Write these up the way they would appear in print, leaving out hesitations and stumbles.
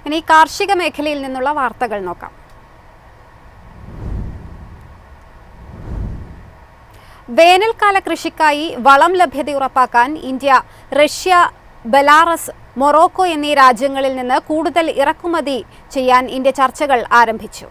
ഇനി കാർഷിക മേഖലയിൽ നിന്നുള്ള വാർത്തകൾ നോക്കാം. വേനൽക്കാല കൃഷിക്കായി വളം ലഭ്യത ഉറപ്പാക്കാൻ ഇന്ത്യ, റഷ്യ, ബെലാറസ്, മൊറോക്കോ എന്നീ രാജ്യങ്ങളിൽ നിന്ന് കൂടുതൽ ഇറക്കുമതി ചെയ്യാൻ ഇന്ത്യ ചർച്ചകൾ ആരംഭിച്ചു.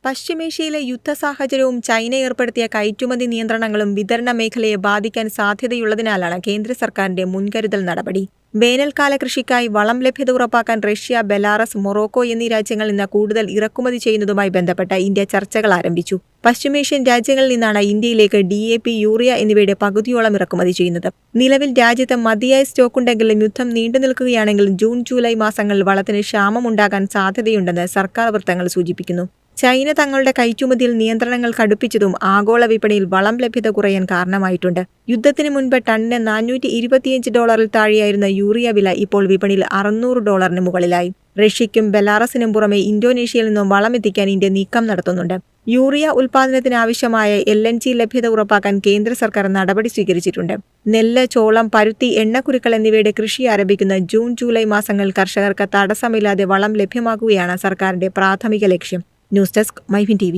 പശ്ചിമേഷ്യയിലെ യുദ്ധ സാഹചര്യവും ചൈന ഏർപ്പെടുത്തിയ കയറ്റുമതി നിയന്ത്രണങ്ങളും വിതരണ മേഖലയെ ബാധിക്കാൻ സാധ്യതയുള്ളതിനാലാണ് കേന്ദ്ര സർക്കാരിന്റെ മുൻകരുതൽ നടപടി. വേനൽക്കാല കൃഷിക്കായി വളം ലഭ്യത ഉറപ്പാക്കാൻ റഷ്യ, ബെലാറസ്, മൊറോക്കോ എന്നീ രാജ്യങ്ങളിൽ നിന്ന് കൂടുതൽ ഇറക്കുമതി ചെയ്യുന്നതുമായി ബന്ധപ്പെട്ട് ഇന്ത്യ ചർച്ചകൾ ആരംഭിച്ചു. പശ്ചിമേഷ്യൻ രാജ്യങ്ങളിൽ നിന്നാണ് ഇന്ത്യയിലേക്ക് DAP, യൂറിയ എന്നിവയുടെ പകുതിയോളം ഇറക്കുമതി ചെയ്യുന്നത്. നിലവിൽ രാജ്യത്ത് മതിയായ സ്റ്റോക്കുണ്ടെങ്കിലും യുദ്ധം നീണ്ടുനിൽക്കുകയാണെങ്കിൽ ജൂൺ-ജൂലൈ മാസങ്ങളിൽ വളത്തിന് ക്ഷാമമുണ്ടാകാൻ സാധ്യതയുണ്ടെന്ന് സർക്കാർ വൃത്തങ്ങൾ സൂചിപ്പിക്കുന്നു. ചൈന തങ്ങളുടെ കയറ്റുമതിയിൽ നിയന്ത്രണങ്ങൾ കടുപ്പിച്ചതും ആഗോള വിപണിയിൽ വളം ലഭ്യത കുറയാൻ കാരണമായിട്ടുണ്ട്. യുദ്ധത്തിന് മുൻപ് ടണ്ണിന് $425 താഴെയായിരുന്ന യൂറിയ വില ഇപ്പോൾ വിപണിയിൽ $600 മുകളിലായി. റഷ്യയ്ക്കും ബെലാറസിനും പുറമെ ഇന്തോനേഷ്യയിൽ നിന്നും വളം എത്തിക്കാൻ ഇന്ത്യ നീക്കം നടത്തുന്നുണ്ട്. യൂറിയ ഉൽപ്പാദനത്തിനാവശ്യമായ LNG ലഭ്യത ഉറപ്പാക്കാൻ കേന്ദ്ര സർക്കാർ നടപടി സ്വീകരിച്ചിട്ടുണ്ട്. നെല്ല്, ചോളം, പരുത്തി, എണ്ണക്കുരുക്കൾ എന്നിവയുടെ കൃഷി ആരംഭിക്കുന്ന ജൂൺ-ജൂലൈ മാസങ്ങളിൽ കർഷകർക്ക് തടസ്സമില്ലാതെ വളം ലഭ്യമാക്കുകയാണ് സർക്കാരിന്റെ പ്രാഥമിക ലക്ഷ്യം. News desk MyFin TV.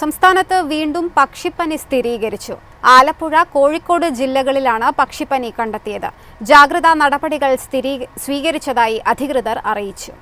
സംസ്ഥാനത്ത് വീണ്ടും പക്ഷിപ്പനി സ്ഥിരീകരിച്ചു. ആലപ്പുഴ, കോഴിക്കോട് ജില്ലകളിലാണ് പക്ഷിപ്പനി കണ്ടെത്തിയത്. ജാഗ്രതാ നടപടികൾ സ്വീകരിച്ചതായി അധികൃതർ അറിയിച്ചു.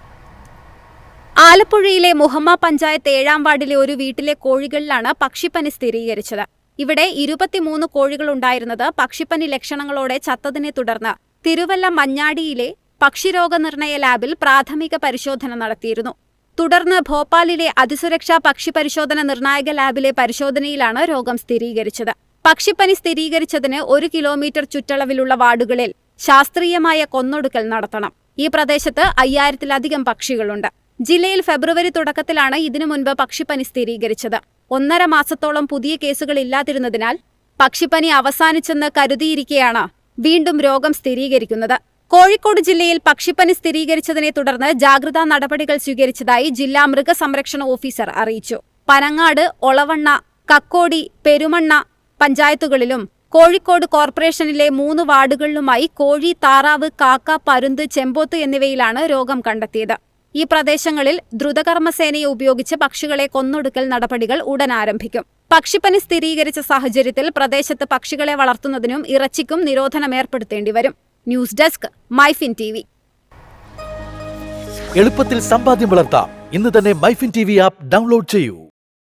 ആലപ്പുഴയിലെ മുഹമ്മ പഞ്ചായത്ത് 7-ാം വാർഡിലെ ഒരു വീട്ടിലെ കോഴികളിലാണ് പക്ഷിപ്പനി സ്ഥിരീകരിച്ചത്. ഇവിടെ 23 കോഴികളുണ്ടായിരുന്നത് പക്ഷിപ്പനി ലക്ഷണങ്ങളോടെ ചത്തതിനെ തുടർന്ന് തിരുവല്ല മഞ്ഞാടിയിലെ പക്ഷിരോഗനിർണയ ലാബിൽ പ്രാഥമിക പരിശോധന നടത്തിയിരുന്നു. തുടർന്ന് ഭോപ്പാലിലെ അതിസുരക്ഷാ പക്ഷി പരിശോധന നിർണായക ലാബിലെ പരിശോധനയിലാണ് രോഗം സ്ഥിരീകരിച്ചത്. പക്ഷിപ്പനി സ്ഥിരീകരിച്ചതിന് 1 കിലോമീറ്റർ ചുറ്റളവിലുള്ള വാർഡുകളിൽ ശാസ്ത്രീയമായ കൊന്നൊടുക്കൽ നടത്തണം. ഈ പ്രദേശത്ത് 5000-ലധികം പക്ഷികളുണ്ട്. ജില്ലയിൽ ഫെബ്രുവരി തുടക്കത്തിലാണ് ഇതിനു മുൻപ് പക്ഷിപ്പനി സ്ഥിരീകരിച്ചത്. 1.5 മാസത്തോളം പുതിയ കേസുകൾ ഇല്ലാതിരുന്നതിനാൽ പക്ഷിപ്പനി അവസാനിച്ചെന്ന് കരുതിയിരിക്കെയാണ് വീണ്ടും രോഗം സ്ഥിരീകരിക്കുന്നത്. കോഴിക്കോട് ജില്ലയിൽ പക്ഷിപ്പനി സ്ഥിരീകരിച്ചതിനെ തുടർന്ന് ജാഗ്രതാ നടപടികൾ സ്വീകരിച്ചതായി ജില്ലാ മൃഗസംരക്ഷണ ഓഫീസർ അറിയിച്ചു. പനങ്ങാട്, ഒളവണ്ണ, കക്കോടി, പെരുമണ്ണ പഞ്ചായത്തുകളിലും കോഴിക്കോട് കോർപ്പറേഷനിലെ 3 വാർഡുകളിലുമായി കോഴി, താറാവ്, കാക്ക, പരുന്ത്, ചെമ്പോത്ത് എന്നിവയിലാണ് രോഗം കണ്ടെത്തിയത്. ഈ പ്രദേശങ്ങളിൽ ദ്രുതകർമ്മസേനയെ ഉപയോഗിച്ച് പക്ഷികളെ കൊന്നൊടുക്കൽ നടപടികൾ ഉടൻ ആരംഭിക്കും. പക്ഷിപ്പനി സ്ഥിരീകരിച്ച സാഹചര്യത്തിൽ പ്രദേശത്ത് പക്ഷികളെ വളർത്തുന്നതിനും ഇറച്ചിക്കും നിരോധനം ഏർപ്പെടുത്തേണ്ടി വരും. News desk MyFin TV. എളുപ്പത്തിൽ സമ്പാദ്യം വളർത്താം. ഇന്ന് തന്നെ മൈഫിൻ TV ആപ്പ് ഡൗൺലോഡ് ചെയ്യൂ.